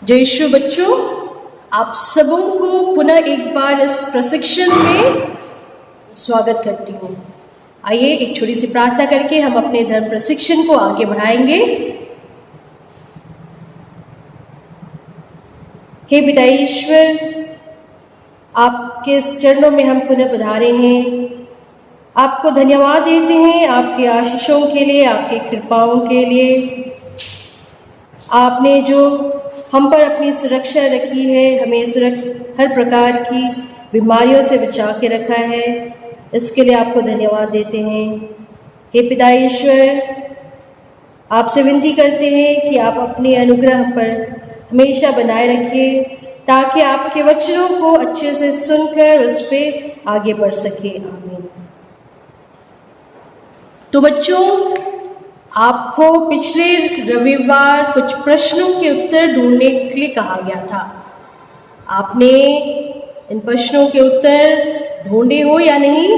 जय यीशु बच्चों, आप सबों को पुनः एक बार इस प्रशिक्षण में स्वागत करती हूँ। आइए एक छोटी सी प्रार्थना करके हम अपने धर्म प्रशिक्षण को आगे बढ़ाएंगे। हे पिता ईश्वर, आपके इस चरणों में हम पुनः पधारे हैं। आपको धन्यवाद देते हैं आपके आशीषों के लिए, आपकी कृपाओं के लिए। आपने जो हम पर अपनी सुरक्षा रखी है, हमें हर प्रकार की बीमारियों से बचा के रखा है, इसके लिए आपको धन्यवाद देते हैं। हे पिता ईश्वर, आपसे विनती करते हैं कि आप अपने अनुग्रह हम पर हमेशा बनाए रखिए, ताकि आपके वचनों को अच्छे से सुनकर उस पर आगे बढ़ सके। आमीन। तो बच्चों, आपको पिछले रविवार कुछ प्रश्नों के उत्तर ढूंढने के लिए कहा गया था। आपने इन प्रश्नों के उत्तर ढूंढे हो या नहीं?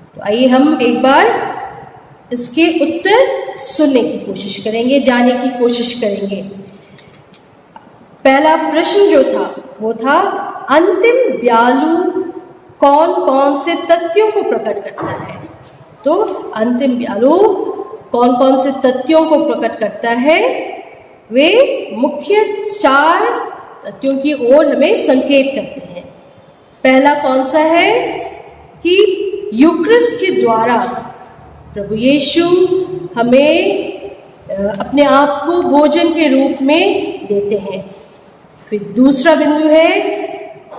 तो आइए हम एक बार इसके उत्तर सुनने की कोशिश करेंगे, जानने की कोशिश करेंगे। पहला प्रश्न जो था वो था, अंतिम ब्यालू कौन कौन से तथ्यों को प्रकट करता है? तो अंतिम ब्यालू कौन कौन से तथ्यों को प्रकट करता है? वे मुख्य 4 तथ्यों की ओर हमें संकेत करते हैं। पहला कौन सा है कि यूक्रिस्ट के द्वारा प्रभु यीशु हमें अपने आप को भोजन के रूप में देते हैं। फिर दूसरा बिंदु है,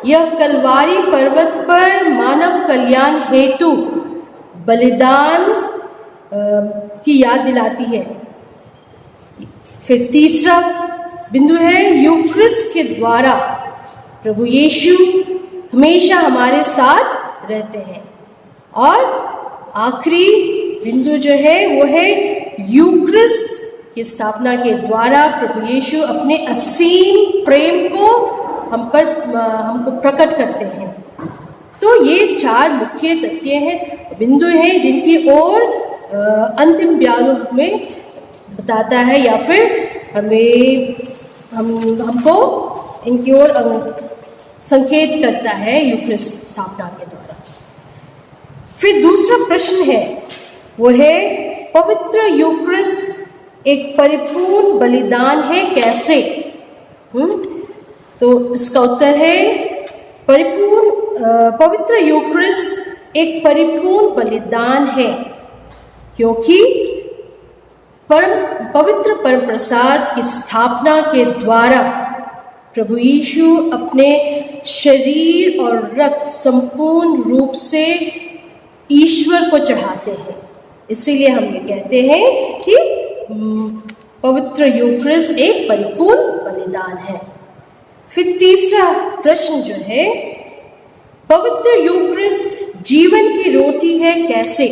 यह कलवारी पर्वत पर मानव कल्याण हेतु बलिदान की याद दिलाती है। फिर तीसरा बिंदु है, यूक्रिस्ट के द्वारा प्रभु यीशु हमेशा हमारे साथ रहते हैं। और आखिरी बिंदु जो है वो है, यूक्रिस्ट की स्थापना के द्वारा प्रभु यीशु अपने असीम प्रेम को हमको प्रकट करते हैं। तो ये 4 मुख्य तथ्य हैं, बिंदु हैं, जिनकी ओर अंतिम ब्यालू हमें बताता है, या फिर हमको इनकी ओर संकेत करता है यूक्रिस्ट स्थापना के द्वारा। फिर दूसरा प्रश्न है, वो है, पवित्र यूक्रिस्ट एक परिपूर्ण बलिदान है कैसे? तो इसका उत्तर है, पवित्र यूक्रिस्ट एक परिपूर्ण बलिदान है, क्योंकि पवित्र परम प्रसाद की स्थापना के द्वारा प्रभु यीशु अपने शरीर और रक्त संपूर्ण रूप से ईश्वर को चढ़ाते हैं। इसीलिए हम ये कहते हैं कि पवित्र यूक्रिस्ट एक परिपूर्ण बलिदान है। फिर तीसरा प्रश्न जो है, पवित्र यूक्रिस्ट जीवन की रोटी है कैसे?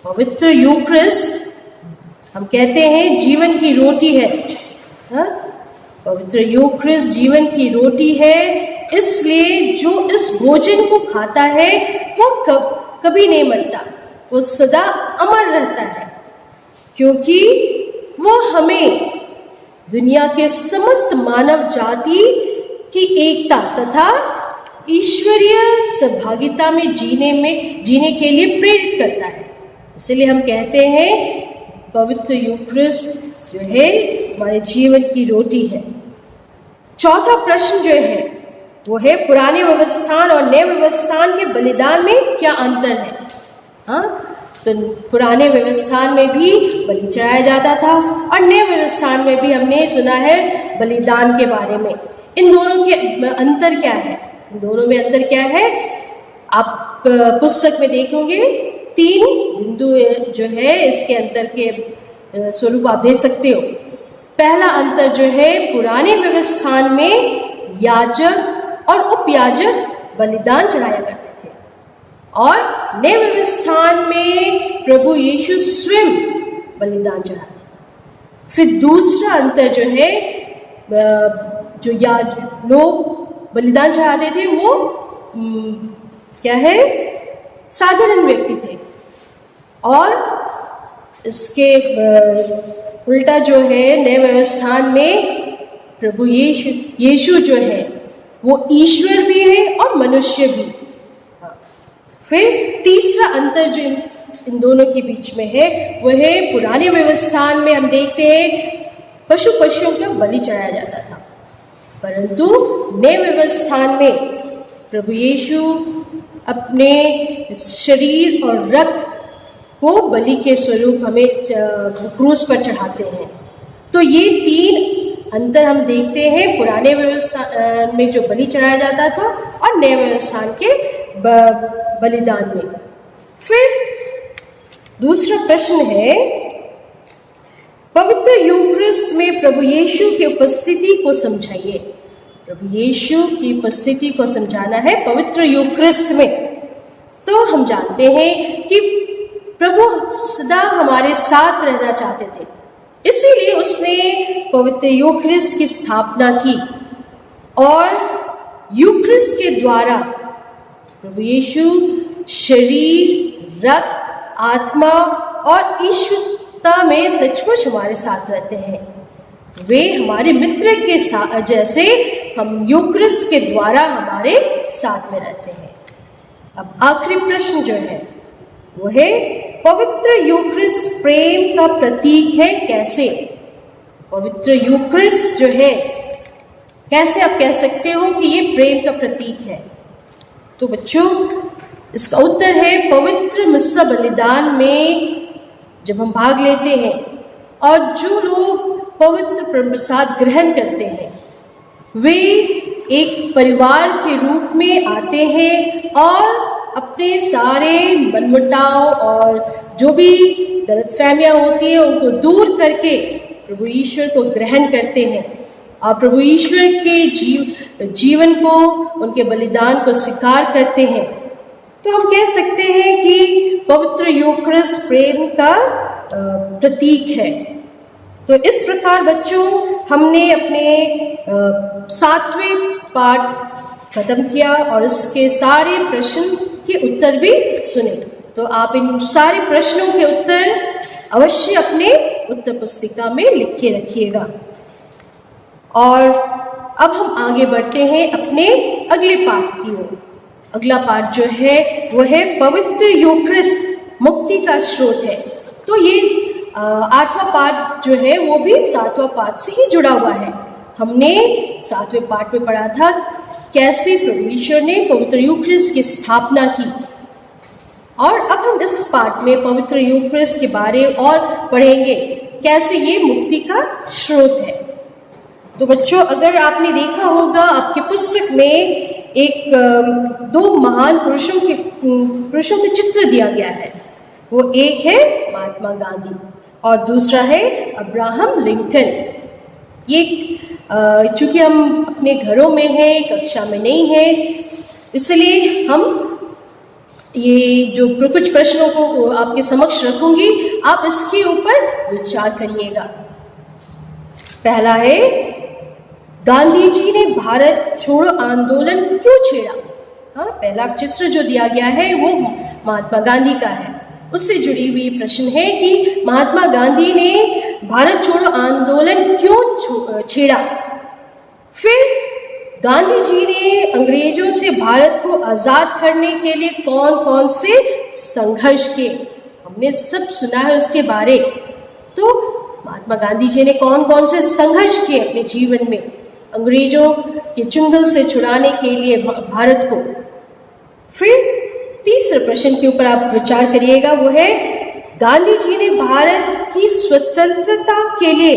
पवित्र यूक्रिस्ट हम कहते हैं जीवन की रोटी है। पवित्र यूक्रिस्ट जीवन की रोटी है, इसलिए जो इस भोजन को खाता है वो कभी नहीं मरता, वो सदा अमर रहता है, क्योंकि वो हमें दुनिया के समस्त मानव जाति की एकता तथा ईश्वरीय सहभागिता में जीने के लिए प्रेरित करता है। इसलिए हम कहते हैं पवित्र यूक्रिस्ट जो है हमारे जीवन की रोटी है। चौथा प्रश्न जो है वो है, पुराने व्यवस्थान और नए व्यवस्थान के बलिदान में क्या अंतर है? तो पुराने व्यवस्थान में भी बलि चढ़ाया जाता था, और नए व्यवस्थान में भी हमने सुना है बलिदान के बारे में। इन दोनों के अंतर क्या है? दोनों में अंतर क्या है? आप पुस्तक में देखोगे 3 बिंदु जो है इसके अंतर के स्वरूप आप दे सकते हो। पहला अंतर जो है, पुराने व्यवस्थान में याजक और उपयाजक बलिदान चढ़ाया करते थे, और नए व्यवस्थान में प्रभु यीशु स्वयं बलिदान चढ़ाते। फिर दूसरा अंतर जो है, जो लोग बलिदान चढ़ाते थे वो क्या है? साधारण व्यक्ति थे, और इसके उल्टा जो है नए व्यवस्थान में प्रभु यीशु जो है वो ईश्वर भी है और मनुष्य भी। फिर तीसरा अंतर जो इन दोनों के बीच में है वो है, पुराने व्यवस्थान में हम देखते हैं पशुओं का बलि चढ़ाया जाता था, परंतु नए व्यवस्थान में प्रभु यीशु अपने शरीर और रक्त को बलि के स्वरूप हमें क्रूस पर चढ़ाते हैं। तो ये तीन अंतर हम देखते हैं पुराने व्यवस्थान में जो बलि चढ़ाया जाता था और नए व्यवस्थान के बलिदान में। फिर दूसरा प्रश्न है, पवित्र यूक्रिस्ट में प्रभु यीशु की उपस्थिति को समझाइए। प्रभु यीशु की उपस्थिति को समझाना है पवित्र यूक्रिस्ट में। तो हम जानते हैं कि प्रभु सदा हमारे साथ रहना चाहते थे, इसीलिए उसने पवित्र यूक्रिस्ट की स्थापना की और यूक्रिस्ट के द्वारा प्रभु यीशु शरीर, रक्त, आत्मा और ईश्वरता में सचमुच हमारे साथ रहते हैं। वे हमारे मित्र के साथ जैसे हम यूक्रिस्ट के द्वारा हमारे साथ में रहते हैं। अब आखिरी प्रश्न जो है वो है, पवित्र यूक्रिस्ट प्रेम का प्रतीक है कैसे? पवित्र यूक्रिस्ट जो है कैसे आप कह सकते हो कि ये प्रेम का प्रतीक है? तो बच्चों इसका उत्तर है, पवित्र मिस्सा बलिदान में जब हम भाग लेते हैं और जो लोग पवित्र प्रसाद ग्रहण करते हैं वे एक परिवार के रूप में आते हैं और अपने सारे मनमुटाव और जो भी गलतफहमियां होती हैं उनको दूर करके प्रभु ईश्वर को ग्रहण करते हैं और प्रभु ईश्वर के जीवन को, उनके बलिदान को स्वीकार करते हैं। तो हम कह सकते हैं कि पवित्र यूक्रिस्ट प्रेम का प्रतीक है। तो इस प्रकार बच्चों हमने अपने 7वें पाठ खत्म किया और इसके सारे प्रश्न के उत्तर भी सुने। तो आप इन सारे प्रश्नों के उत्तर अवश्य अपने उत्तर पुस्तिका में लिख के रखिएगा। और अब हम आगे बढ़ते हैं अपने अगले पाठ की ओर। अगला पाठ जो है वो है पवित्र यूक्रिस्ट मुक्ति का स्रोत है। तो ये 8वां पाठ जो है वो भी 7वां पाठ से ही जुड़ा हुआ है। हमने 7वें पाठ में पढ़ा था कैसे प्रभु ईश्वर ने पवित्र यूक्रिस्ट की स्थापना की, और अब हम इस पाठ में पवित्र यूक्रिस्ट के बारे और पढ़ेंगे कैसे ये मुक्ति का स्रोत है। तो बच्चों अगर आपने देखा होगा आपके पुस्तक में एक 2 महान पुरुषों के चित्र दिया गया है। वो एक है महात्मा गांधी और दूसरा है अब्राहम लिंकन। ये चूंकि हम अपने घरों में हैं, कक्षा में नहीं है, इसलिए हम ये जो कुछ प्रश्नों को आपके समक्ष रखूंगी, आप इसके ऊपर विचार करिएगा। पहला है, गांधी जी ने भारत छोड़ो आंदोलन क्यों छेड़ा? हाँ, पहला चित्र जो दिया गया है वो महात्मा गांधी का है। उससे जुड़ी हुई प्रश्न है कि महात्मा गांधी ने भारत छोड़ो आंदोलन क्यों छेड़ा? फिर गांधी जी ने अंग्रेजों से भारत को आजाद करने के लिए कौन कौन से संघर्ष किए? हमने सब सुना है उसके बारे। तो महात्मा गांधी जी ने कौन कौन से संघर्ष किए अपने जीवन में अंग्रेजों के चुंगल से छुड़ाने के लिए भारत को? फिर तीसरे प्रश्न के ऊपर आप विचार करिएगा, वो है गांधी जी ने भारत की स्वतंत्रता के लिए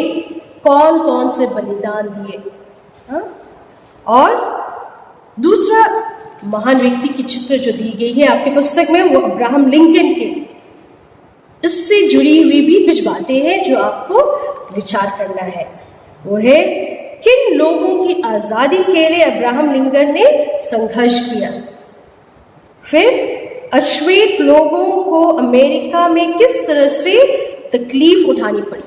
कौन कौन से बलिदान दिए? और दूसरा महान व्यक्ति की चित्र जो दी गई है आपके पुस्तक में वो अब्राहम लिंकन के, इससे जुड़ी हुई भी कुछ बातें हैं जो आपको विचार करना है। वो है किन लोगों की आजादी के लिए अब्राहम लिंकन ने संघर्ष किया? फिर अश्वेत लोगों को अमेरिका में किस तरह से तकलीफ उठानी पड़ी?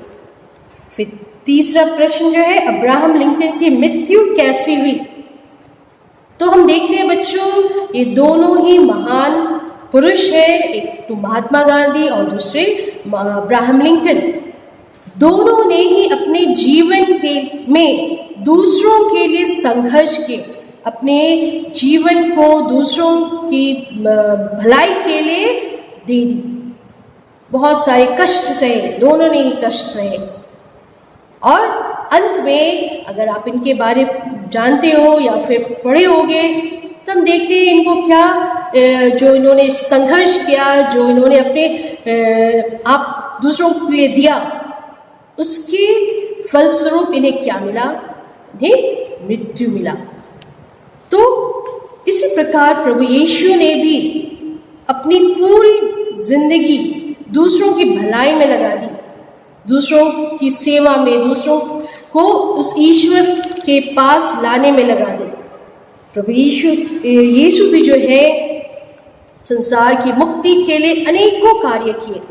फिर तीसरा प्रश्न जो है अब्राहम लिंकन की मृत्यु कैसी हुई? तो हम देखते हैं बच्चों ये दोनों ही महान पुरुष है, एक तो महात्मा गांधी और दूसरे अब्राहम लिंकन। दोनों ने ही अपने जीवन के में दूसरों के लिए संघर्ष किए, अपने जीवन को दूसरों की भलाई के लिए दे दी। बहुत सारे कष्ट सहे, दोनों ने ही कष्ट सहे। और अंत में अगर आप इनके बारे जानते हो या फिर पढ़े होगे तो हम देखते हैं इनको क्या जो इन्होंने संघर्ष किया, जो इन्होंने अपने आप दूसरों के लिए दिया, उसके फलस्वरूप इन्हें क्या मिला? इन्हें मृत्यु मिला। तो इसी प्रकार प्रभु यीशु ने भी अपनी पूरी जिंदगी दूसरों की भलाई में लगा दी, दूसरों की सेवा में, दूसरों को उस ईश्वर के पास लाने में लगा दी। प्रभु यीशु भी जो है संसार की मुक्ति के लिए अनेकों कार्य किए।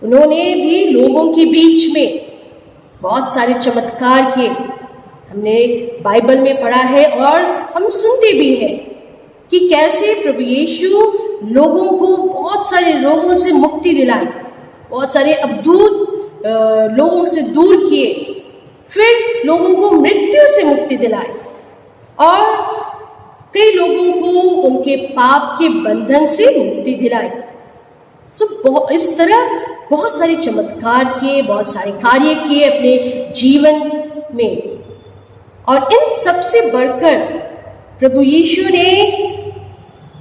उन्होंने भी लोगों के बीच में बहुत सारे चमत्कार किए। हमने बाइबल में पढ़ा है और हम सुनते भी हैं कि कैसे प्रभु यीशु लोगों को बहुत सारे रोगों से मुक्ति दिलाई, बहुत सारे अद्भुत लोगों से दूर किए, फिर लोगों को मृत्यु से मुक्ति दिलाई और कई लोगों को उनके पाप के बंधन से मुक्ति दिलाई। इस तरह बहुत सारे चमत्कार किए, बहुत सारे कार्य किए अपने जीवन में। और इन सबसे बढ़कर प्रभु यीशु ने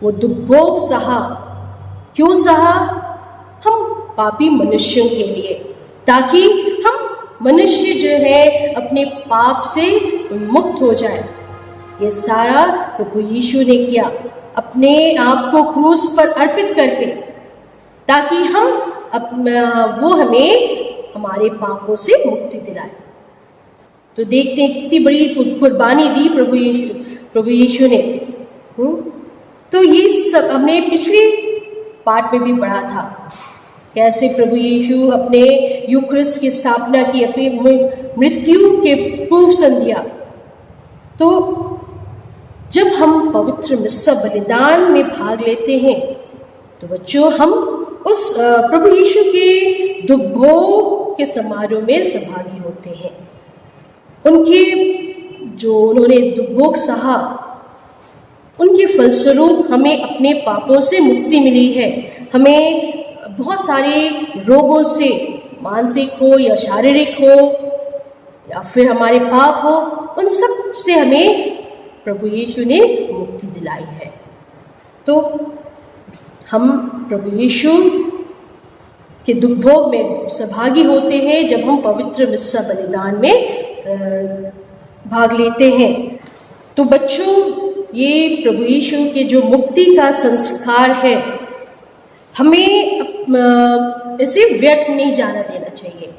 वो दुर्भोग सहा। क्यों सहा? हम पापी मनुष्यों के लिए, ताकि हम मनुष्य जो है अपने पाप से मुक्त हो जाए। ये सारा प्रभु यीशु ने किया, अपने आप को क्रूस पर अर्पित करके, ताकि वो हमें हमारे पापों से मुक्ति दिलाए। तो देखते हैं कितनी बड़ी कुर्बानी दी प्रभु यीशु ने। तो ये सब हमने पिछले पाठ में भी पढ़ा था, कैसे प्रभु यीशु अपने यूक्रिस्ट की स्थापना की, अपनी मृत्यु के पूर्व संध्या। तो जब हम पवित्र मिस्सा बलिदान में भाग लेते हैं तो बच्चों हम उस प्रभु यीशु के दुर्भोग के समारोह में सहभागी होते हैं। उनके जो उन्होंने दुर्भोग सहा, उनके फलस्वरूप हमें अपने पापों से मुक्ति मिली है। हमें बहुत सारे रोगों से, मानसिक हो या शारीरिक हो या फिर हमारे पाप हो, उन सब से हमें प्रभु यीशु ने मुक्ति दिलाई है। तो हम प्रभु यीशु के दुर्भोग में सहभागी होते हैं जब हम पवित्र मिस्सा बलिदान में भाग लेते हैं। तो बच्चों, ये प्रभु यीशु के जो मुक्ति का संस्कार है, हमें इसे व्यर्थ नहीं जाना देना चाहिए।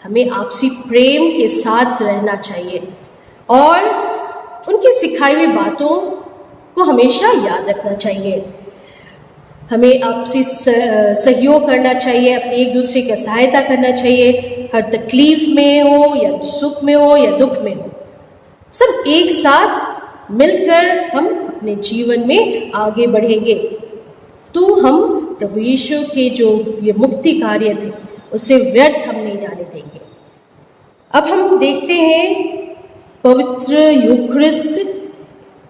हमें आपसी प्रेम के साथ रहना चाहिए और उनकी सिखाई हुई बातों को हमेशा याद रखना चाहिए। हमें आपसी सहयोग करना चाहिए, अपने एक दूसरे की सहायता करना चाहिए, हर तकलीफ में हो या सुख में हो या दुख में हो, सब एक साथ मिलकर हम अपने जीवन में आगे बढ़ेंगे। तो हम प्रभु यीशु के जो ये मुक्ति कार्य थे उसे व्यर्थ हम नहीं जाने देंगे। अब हम देखते हैं पवित्र यूखरिस्ट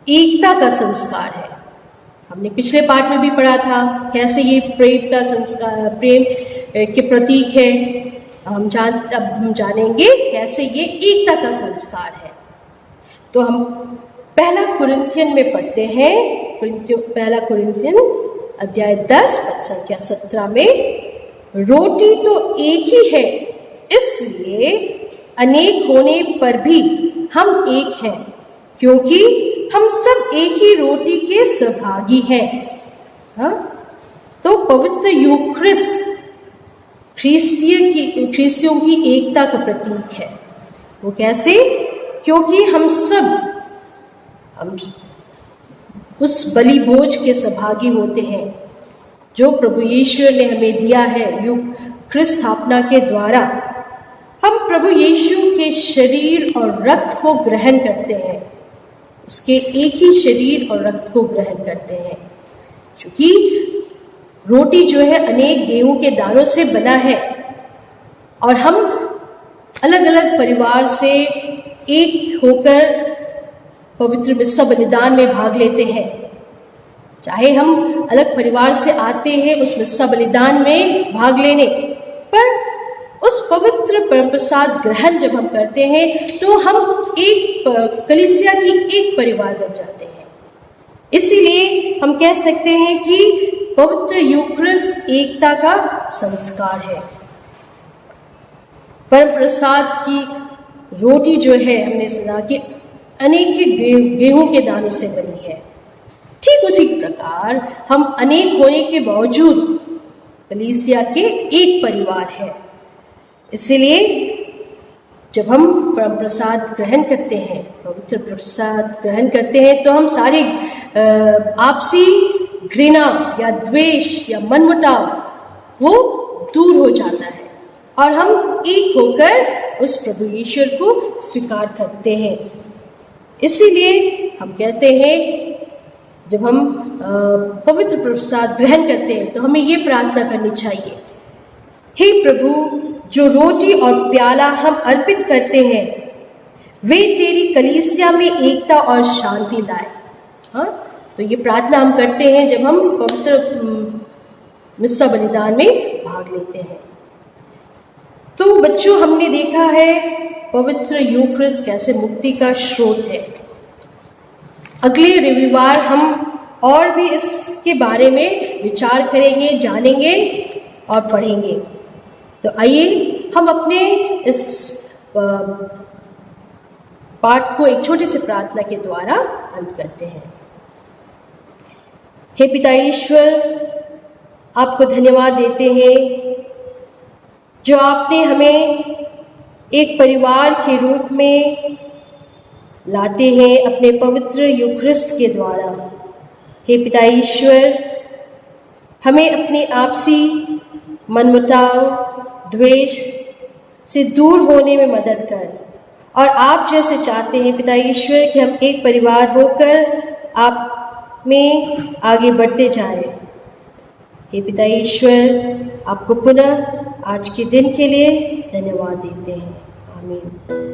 एकता का संस्कार है। हमने पिछले पाठ में भी पढ़ा था कैसे ये प्रेम का संस्कार, प्रेम के प्रतीक है। अब हम जानेंगे कैसे ये एकता का संस्कार है। तो हम पहला कुरिन्थियन में पढ़ते हैं, पहला कुरिन्थियन अध्याय 10 पद संख्या 17 में, रोटी तो एक ही है, इसलिए अनेक होने पर भी हम एक हैं, क्योंकि हम सब एक ही रोटी के सहभागी हैं। हाँ? तो पवित्र यूखरिस्ट ख्रिस्तियों की एकता का प्रतीक है। वो कैसे? क्योंकि हम उस बलि भोज के सहभागी होते हैं जो प्रभु यीशु ने हमें दिया है यूखरिस्ट स्थापना के द्वारा। हम प्रभु यीशु के शरीर और रक्त को ग्रहण करते हैं, उसके एक ही शरीर और रक्त को ग्रहण करते हैं। क्योंकि रोटी जो है अनेक गेहूं के दानों से बना है और हम अलग अलग परिवार से एक होकर पवित्र मिस्सा बलिदान में भाग लेते हैं। चाहे हम अलग परिवार से आते हैं उस मिस्सा बलिदान में भाग लेने, पर उस पवित्र परम प्रसाद ग्रहण जब हम करते हैं तो हम एक कलीसिया की एक परिवार बन जाते हैं। इसीलिए हम कह सकते हैं कि पवित्र यूक्रिस्ट एकता का संस्कार है। परम प्रसाद की रोटी जो है, हमने सुना कि अनेक गेहूं के दानों से बनी है। ठीक उसी प्रकार हम अनेक होने के बावजूद कलीसिया के एक परिवार है। इसलिए जब हम परम प्रसाद ग्रहण करते हैं, पवित्र प्रसाद ग्रहण करते हैं, तो हम सारे आपसी घृणा या द्वेष या मनमुटाव वो दूर हो जाता है और हम एक होकर उस प्रभु ईश्वर को स्वीकार करते हैं। इसीलिए हम कहते हैं जब हम पवित्र प्रसाद ग्रहण करते हैं तो हमें ये प्रार्थना करनी चाहिए, हे प्रभु, जो रोटी और प्याला हम अर्पित करते हैं वे तेरी कलीसिया में एकता और शांति लाए। हाँ, तो ये प्रार्थना हम करते हैं जब हम पवित्र मिस्सा बलिदान में भाग लेते हैं। तो बच्चों, हमने देखा है पवित्र यूक्रिस्ट कैसे मुक्ति का स्रोत है। अगले रविवार हम और भी इसके बारे में विचार करेंगे, जानेंगे और पढ़ेंगे। तो आइए हम अपने इस पाठ को एक छोटी सी प्रार्थना के द्वारा अंत करते हैं। हे पिता ईश्वर, आपको धन्यवाद देते हैं जो आपने हमें एक परिवार के रूप में लाते हैं अपने पवित्र यूक्रिस्ट के द्वारा। हे पिता ईश्वर, हमें अपने आपसी मनमुटाव, द्वेष से दूर होने में मदद कर, और आप जैसे चाहते हैं पिता ईश्वर कि हम एक परिवार होकर आप में आगे बढ़ते जाएं। हे पिता ईश्वर, आपको पुनः आज के दिन के लिए धन्यवाद देते हैं। आमीन।